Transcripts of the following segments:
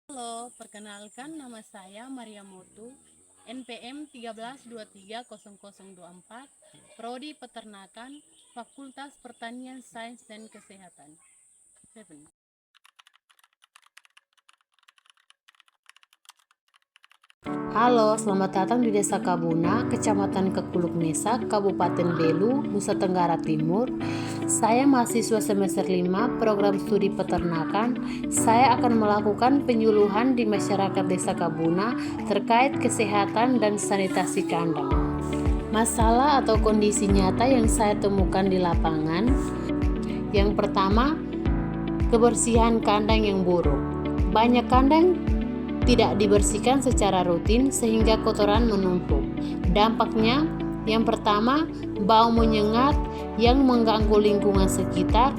Halo, perkenalkan nama saya Maria Motu, NPM 13230024, Prodi Peternakan, Fakultas Pertanian Sains dan Kesehatan. Seven. Halo, selamat datang di Desa Kabuna, Kecamatan Kekuluk Mesa, Kabupaten Belu, Nusa Tenggara Timur. Saya mahasiswa semester 5 program studi peternakan. Saya akan melakukan penyuluhan di masyarakat Desa Kabuna terkait kesehatan dan sanitasi kandang. Masalah atau kondisi nyata yang saya temukan di lapangan. Yang pertama, kebersihan kandang yang buruk. Banyak kandang tidak dibersihkan secara rutin sehingga kotoran menumpuk. Dampaknya, yang pertama, bau menyengat yang mengganggu lingkungan sekitar.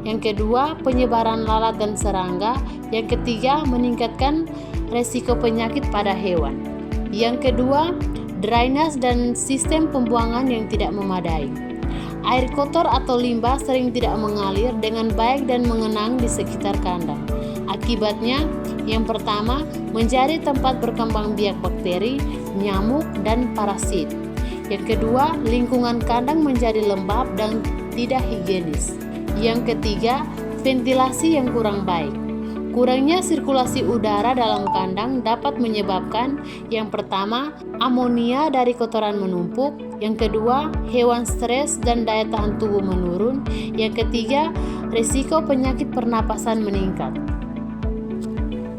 Yang kedua, penyebaran lalat dan serangga. Yang ketiga, meningkatkan resiko penyakit pada hewan. Yang kedua, drainase dan sistem pembuangan yang tidak memadai. Air kotor atau limbah sering tidak mengalir dengan baik dan mengenang di sekitar kandang. Akibatnya, yang pertama, menjadi tempat berkembang biak bakteri, nyamuk, dan parasit. Yang kedua, lingkungan kandang menjadi lembab dan tidak higienis. Yang ketiga, ventilasi yang kurang baik. Kurangnya sirkulasi udara dalam kandang dapat menyebabkan yang pertama, amonia dari kotoran menumpuk. Yang kedua, hewan stres dan daya tahan tubuh menurun. Yang ketiga, risiko penyakit pernapasan meningkat.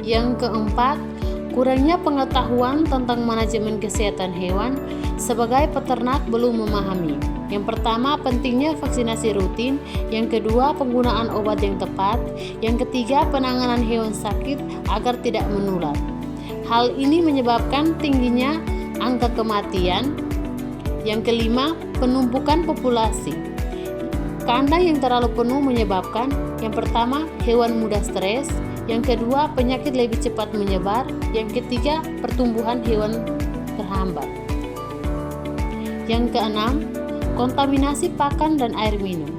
Yang keempat, kurangnya pengetahuan tentang manajemen kesehatan hewan. Sebagai peternak belum memahami. Yang pertama, pentingnya vaksinasi rutin. Yang kedua, penggunaan obat yang tepat. Yang ketiga, penanganan hewan sakit agar tidak menular. Hal ini menyebabkan tingginya angka kematian. Yang kelima, penumpukan populasi. Kandang yang terlalu penuh menyebabkan yang pertama, hewan mudah stres. Yang kedua, penyakit lebih cepat menyebar. Yang ketiga, pertumbuhan hewan terhambat. Yang keenam, kontaminasi pakan dan air minum.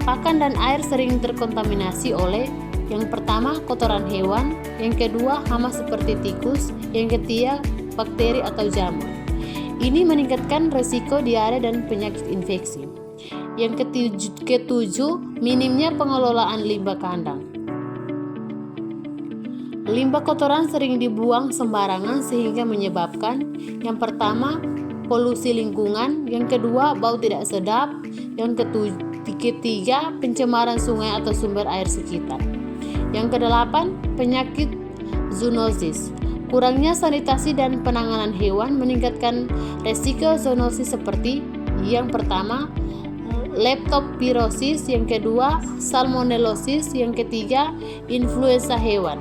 Pakan dan air sering terkontaminasi oleh yang pertama, kotoran hewan. Yang kedua, hama seperti tikus. Yang ketiga, bakteri atau jamur. Ini meningkatkan resiko diare dan penyakit infeksi. Yang ketujuh, minimnya pengelolaan limbah kandang. Limbah kotoran sering dibuang sembarangan sehingga menyebabkan yang pertama, polusi lingkungan. Yang kedua, bau tidak sedap. Yang ketiga, pencemaran sungai atau sumber air sekitar. Yang kedelapan, penyakit zoonosis. Kurangnya sanitasi dan penanganan hewan meningkatkan resiko zoonosis seperti yang pertama, leptospirosis, yang kedua, salmonellosis, yang ketiga, influenza hewan.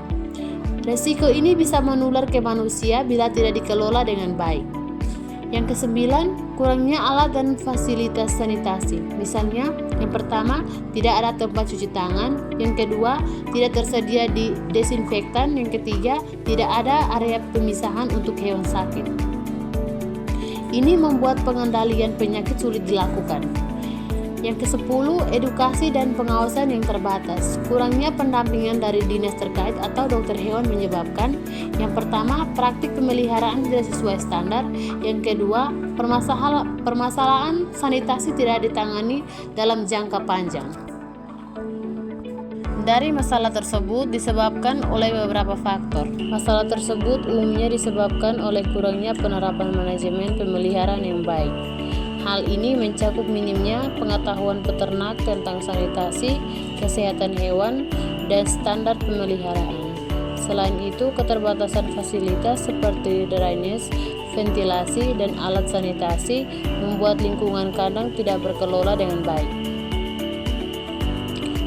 Resiko ini bisa menular ke manusia bila tidak dikelola dengan baik. Yang kesembilan, kurangnya alat dan fasilitas sanitasi. Misalnya, yang pertama, tidak ada tempat cuci tangan. Yang kedua, tidak tersedia di desinfektan. Yang ketiga, tidak ada area pemisahan untuk hewan sakit. Ini membuat pengendalian penyakit sulit dilakukan. Yang ke-10, edukasi dan pengawasan yang terbatas. Kurangnya pendampingan dari dinas terkait atau dokter hewan menyebabkan yang pertama, praktik pemeliharaan tidak sesuai standar. Yang kedua, permasalahan sanitasi tidak ditangani dalam jangka panjang. Dari masalah tersebut disebabkan oleh beberapa faktor. Masalah tersebut umumnya disebabkan oleh kurangnya penerapan manajemen pemeliharaan yang baik. Hal ini mencakup minimnya pengetahuan peternak tentang sanitasi, kesehatan hewan, dan standar pemeliharaan. Selain itu, keterbatasan fasilitas seperti drainase, ventilasi, dan alat sanitasi membuat lingkungan kandang tidak berkelola dengan baik.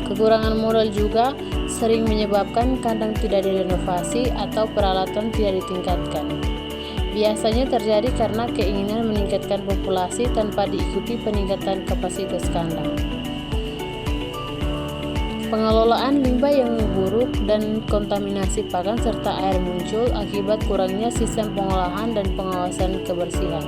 Kekurangan modal juga sering menyebabkan kandang tidak direnovasi atau peralatan tidak ditingkatkan. Biasanya terjadi karena keinginan meningkatkan populasi tanpa diikuti peningkatan kapasitas kandang. Pengelolaan limbah yang buruk dan kontaminasi pakan serta air muncul akibat kurangnya sistem pengolahan dan pengawasan kebersihan.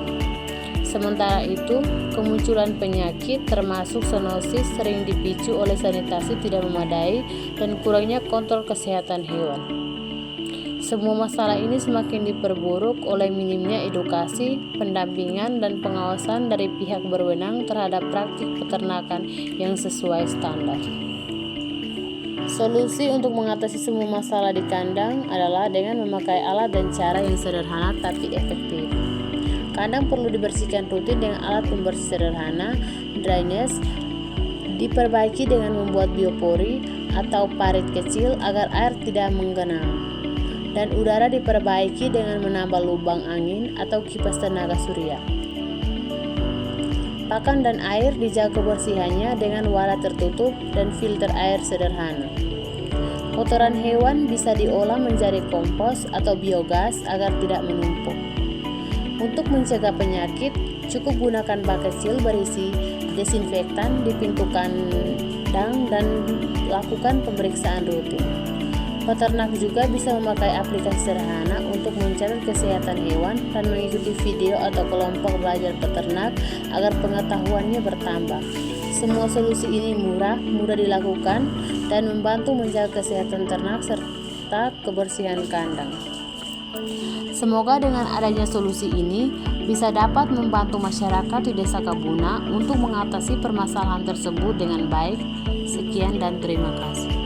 Sementara itu, kemunculan penyakit termasuk zoonosis sering dipicu oleh sanitasi tidak memadai dan kurangnya kontrol kesehatan hewan. Semua masalah ini semakin diperburuk oleh minimnya edukasi, pendampingan, dan pengawasan dari pihak berwenang terhadap praktik peternakan yang sesuai standar. Solusi untuk mengatasi semua masalah di kandang adalah dengan memakai alat dan cara yang sederhana tapi efektif. Kandang perlu dibersihkan rutin dengan alat pembersih sederhana, drainase, diperbaiki dengan membuat biopori atau parit kecil agar air tidak menggenang, dan udara diperbaiki dengan menambah lubang angin atau kipas tenaga surya. Pakan dan air dijaga kebersihannya dengan wadah tertutup dan filter air sederhana. Kotoran hewan bisa diolah menjadi kompos atau biogas agar tidak menumpuk. Untuk mencegah penyakit, cukup gunakan bak kecil berisi desinfektan di pintu kandang dan lakukan pemeriksaan rutin. Peternak juga bisa memakai aplikasi sederhana untuk mencatat kesehatan hewan dan mengikuti video atau kelompok belajar peternak agar pengetahuannya bertambah. Semua solusi ini murah, mudah dilakukan, dan membantu menjaga kesehatan ternak serta kebersihan kandang. Semoga dengan adanya solusi ini bisa dapat membantu masyarakat di Desa Kabuna untuk mengatasi permasalahan tersebut dengan baik. Sekian dan terima kasih.